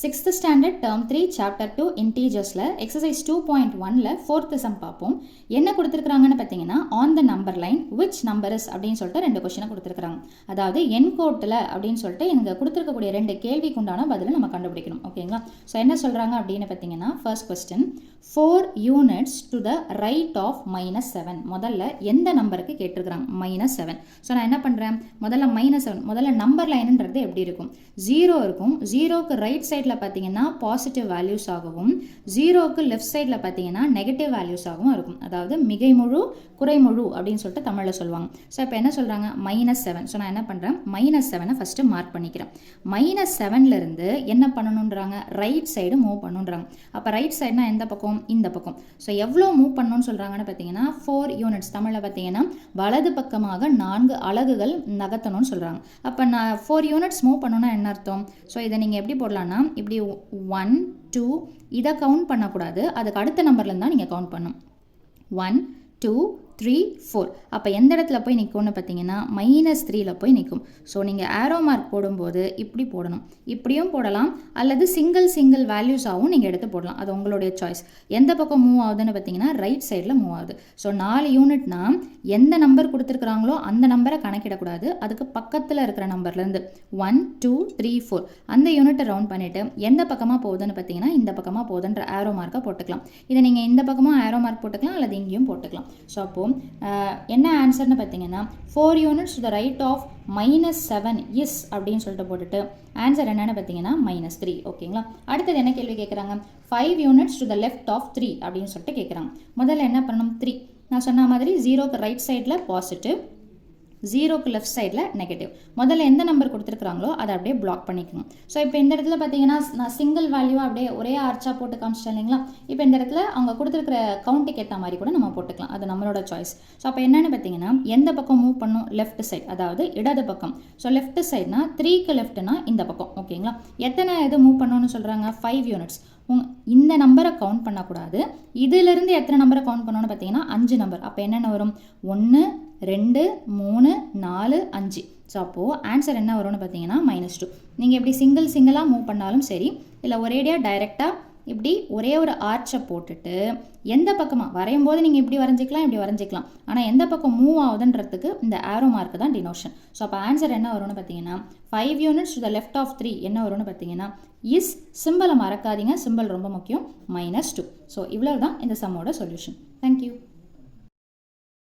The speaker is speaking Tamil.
6th ஸ்டாண்டர்ட் டேர்ம் 3 சாப்டர் 2 இன்டீஜர்ஸில் எக்ஸசைஸ் 2.1ல் 4th சம் பார்ப்போம். என்ன கொடுத்துருக்குறாங்கன்னு பார்த்தீங்கன்னா on the number line which number is அப்படின்னு சொல்லிட்டு 2 கொஸ்டினை கொடுத்துருக்குறாங்க. அதாவது என் கோட்டில் அப்படின்னு சொல்லிட்டு எனக்கு கொடுத்துருக்கக்கூடிய 2 கேள்விக்கு உண்டான பதிலை நம்ம கண்டுபிடிக்கணும். ஓகேங்களா? ஸோ என்ன சொல்கிறாங்க அப்படின்னு பார்த்தீங்கன்னா first question 4 units to the right of -7. முதல்ல எந்த நம்பருக்கு கேட்டிருக்கிறாங்க? -7. ஸோ நான் என்ன பண்ணுறேன், முதல்ல -7 முதல்ல நம்பர் லைனுன்றது எப்படி இருக்கும்? 0 இருக்கும். 0க்கு ரைட் சைடில் பார்த்தீங்கன்னா பாசிட்டிவ் வேல்யூஸ் ஆகவும் 0க்கு லெஃப்ட் சைடில் பார்த்தீங்கன்னா நெகட்டிவ் வேல்யூஸ் ஆகவும் இருக்கும். அதாவது மிகை முழு குறைமுழு அப்படின்னு சொல்லிட்டு தமிழில் சொல்லுவாங்க. ஸோ இப்போ என்ன சொல்கிறாங்க? -7. ஸோ நான் என்ன பண்ணுறேன், -7 ஃபஸ்ட்டு மார்க் பண்ணிக்கிறேன். -7லேருந்து என்ன பண்ணணுன்றாங்க? ரைட் சைடு மூவ் பண்ணுன்றாங்க. அப்போ ரைட் சைடுனா எந்த பக்கம்? இந்த பக்கம். ஸோ எவ்வளோ மூவ் பண்ணணும்னு சொல்கிறாங்கன்னு பார்த்தீங்கன்னா 4 யூனிட்ஸ். தமிழில் பார்த்தீங்கன்னா வலது பக்கமாக 4 அலகுகள் நகர்த்தணும்னு சொல்கிறாங்க. அப்போ நான் 4 யூனிட்ஸ் மூவ் பண்ணணும்னா என்ன அர்த்தம்? ஸோ இதை நீங்கள் எப்படி போடலான்னா இப்படி 1 2 இதை கவுண்ட் பண்ணக்கூடாது, அதுக்கு அடுத்த நம்பர்லேருந்து தான் நீங்கள் கவுண்ட் பண்ணணும். 1 2 3 4. அப்போ எந்த இடத்துல போய் நிற்கும்னு பார்த்தீங்கன்னா -3ல் போய் நிற்கும். ஸோ நீங்கள் ஆரோ மார்க் போடும்போது இப்படி போடணும். இப்படியும் போடலாம், அல்லது சிங்கிள் வேல்யூஸாகவும் நீங்கள் எடுத்து போடலாம். அது உங்களுடைய சாய்ஸ். எந்த பக்கம் மூவ் ஆகுதுன்னு பார்த்தீங்கன்னா ரைட் சைடில் மூவ் ஆகுது. ஸோ 4 யூனிட்னா எந்த நம்பர் கொடுத்துருக்குறாங்களோ அந்த நம்பரை கணக்கிடக்கூடாது, அதுக்கு பக்கத்தில் இருக்கிற நம்பர்லேருந்து 1 2 3 4 அந்த யூனிட்டை ரவுண்ட் பண்ணிவிட்டு எந்த பக்கமாக போகுதுன்னு பார்த்தீங்கன்னா இந்த பக்கமாக போகுதுன்ற ஆரோ மார்க்கை போட்டுக்கலாம். இதை நீங்கள் இந்த பக்கமாக ஆரோ மார்க் போட்டுக்கலாம், அல்லது இங்கேயும் போட்டுக்கலாம். ஸோ அப்போ என்ன ஆன்சர்னு பார்த்தீங்கன்னா 4 units to the right of -7 is அப்படின்னு சொல்லிட்டு போட்டுட்டு ஆன்சர் என்னன்னு பார்த்தீங்கன்னா -3. ஓகேங்களா? அடுத்தது என்ன கேள்வி கேட்குறாங்க? 5 units to the left of 3 அப்படின்னு சொல்லிட்டு கேட்குறாங்க. முதல்ல என்ன பண்ணணும்? 3 நான் சொன்ன மாதிரி 0க்கு ரைட் சைடில் பாசிட்டிவ், 0க்கு லெஃப்ட் சைடில் நெகட்டிவ். முதல்ல எந்த நம்பர் கொடுத்துருக்குறாங்களோ அதை அப்படியே பிளாக் பண்ணிக்கணும். ஸோ இப்போ இந்த இடத்துல பார்த்தீங்கன்னா நான் சிங்கிள் வேல்யூவாக அப்படியே ஒரே ஆர்ச்சாக போட்டு காமிச்சிட்டேன் இல்லைங்களா? இப்போ இந்த இடத்துல அவங்க கொடுத்துருக்குற கவுண்ட்டுக்கு ஏற்ற மாதிரி கூட நம்ம போட்டுக்கலாம், அது நம்மளோட சாய்ஸ். ஸோ அப்போ என்னென்னு பார்த்தீங்கன்னா எந்த பக்கம் மூவ் பண்ணும்? லெஃப்ட் சைட், அதாவது இடது பக்கம். ஸோ லெஃப்ட் சைட்னா 3க்கு லெஃப்ட்னா இந்த பக்கம். ஓகேங்களா? எத்தனை இது மூவ் பண்ணணும்னு சொல்கிறாங்க? 5 யூனிட்ஸ். இந்த நம்பரை கவுண்ட் பண்ணக்கூடாது, இதிலிருந்து எத்தனை நம்பரை கவுண்ட் பண்ணணும்னு பார்த்தீங்கன்னா 5 நம்பர். அப்போ என்னென்ன வரும்? 1 2 3 4 5. ஸோ அப்போது ஆன்சர் என்ன வரும்னு பார்த்தீங்கன்னா -2. நீங்கள் எப்படி சிங்கிளாக மூவ் பண்ணாலும் சரி, இல்லை ஒரேடியாக டைரெக்டாக இப்படி ஒரே ஒரு ஆர்ச்சை போட்டுட்டு எந்த பக்கமாக வரையும் போது நீங்கள் இப்படி வரைஞ்சிக்கலாம், இப்படி வரைஞ்சிக்கலாம். ஆனால் எந்த பக்கம் மூவ் ஆகுதுன்றதுக்கு இந்த ஆரோ மார்க் தான் டினோஷன். ஸோ அப்போ ஆன்சர் என்ன வரும்னு பார்த்தீங்கன்னா 5 units to the left of 3 என்ன வரும்னு பார்த்தீங்கன்னா இஸ். சிம்பிளை மறக்காதீங்க, சிம்பிள் ரொம்ப முக்கியம். -2. ஸோ இவ்வளோ தான் இந்த சம்மோட சொல்யூஷன். தேங்க்யூ.